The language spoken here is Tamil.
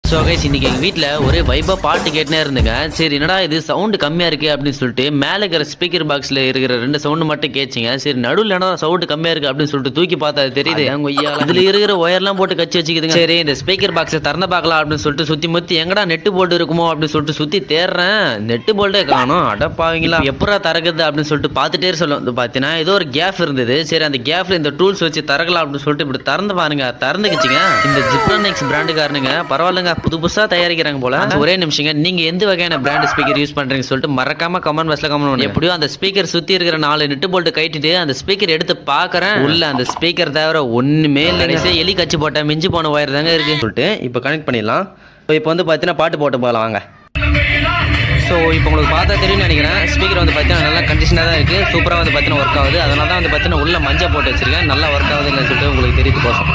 ஸோ கைஸ் இன்னைக்கு எங்கள் வீட்டில் ஒரே வைபா பாட்டு கேட்டுனே இருந்துங்க. சரி என்னடா இது சவுண்டு கம்மியாக இருக்குது அப்படின்னு சொல்லிட்டு மேலே இருக்கிற ஸ்பீக்கர் பாக்ஸில் இருக்கிற 2 சவுண்டு மட்டும் கேச்சிங்க. சரி நடுவில் என்ன சவுண்டு கம்மியாக இருக்குது அப்படின்னு சொல்லிட்டு தூக்கி பார்த்தா அது தெரியுது. அதில் இருக்கிற ஒயர்லாம் போட்டு கச்சி வச்சுக்குதுங்க. சரி இந்த ஸ்பீக்கர் பாக்ஸை திறந்து பார்க்கலாம் அப்படின்னு சொல்லிட்டு சுற்றி முற்றி எங்கடா நெட்டு போல்டு இருக்குமோ அப்படின்னு சொல்லிட்டு சுற்றி தேடுறேன். நெட்டு போல்டே காணும். அடப்பாவீங்களா எப்படா திறக்குது அப்படின்னு சொல்லிட்டு பார்த்துட்டே சொல்லும். பார்த்தீங்கன்னா ஏதோ ஒரு கேப் இருந்தது. சரி அந்த கேப்ல இந்த டூல்ஸ் வச்சு திறக்கலாம் அப்படின்னு சொல்லிட்டு இப்படி திறந்து பாருங்க. திறந்துக்குச்சுங்க. இந்த ஜிப்ரானிக்ஸ் பிராண்டுக்காரனுங்க பரவாயில்லைங்க, புதுசா தயாரிக்கிறாங்க போல. ஒரே நிமிஷங்க, நீங்க எந்த வகையான பிராண்ட் ஸ்பீக்கர் யூஸ் பண்றீங்க சொல்லிட்டு மறக்காம கமெண்ட் பாக்ஸ்ல கமெண்ட் பண்ணுங்க. எப்படியோ அந்த ஸ்பீக்கர் சுத்தி இருக்கிற 4 நெட்டு போல்ட் கைட்டிட்டு அந்த ஸ்பீக்கர் எடுத்து பாக்குறேன். உள்ள அந்த ஸ்பீக்கர் தவிர ஒண்ணுமே இல்லை. எலி கச்சி போட்ட மிஞ்சி போன ஒயர் தாங்க இருக்கு சொல்லிட்டு இப்போ கனெக்ட் பண்ணிடலாம். இப்போ வந்து பார்த்தீங்கன்னா பாட்டு போட்டு போகலாம் வாங்க. ஸோ இப்போ உங்களுக்கு பார்த்தா தெரியும்னு நினைக்கிறேன். ஸ்பீக்கர் வந்து பார்த்தீங்கன்னா நல்லா கண்டிஷனாக தான் இருக்குது. சூப்பராக வந்து பார்த்தீங்கன்னா ஒர்க் ஆகுது. அதனால தான் வந்து பார்த்தீங்கன்னா உள்ள மஞ்சள் போட்டு வச்சிருக்கேன். நல்லா ஒர்க் ஆகுதுன்னு சொல்லிட்டு உங்களுக்கு தெரியுது கோசம்.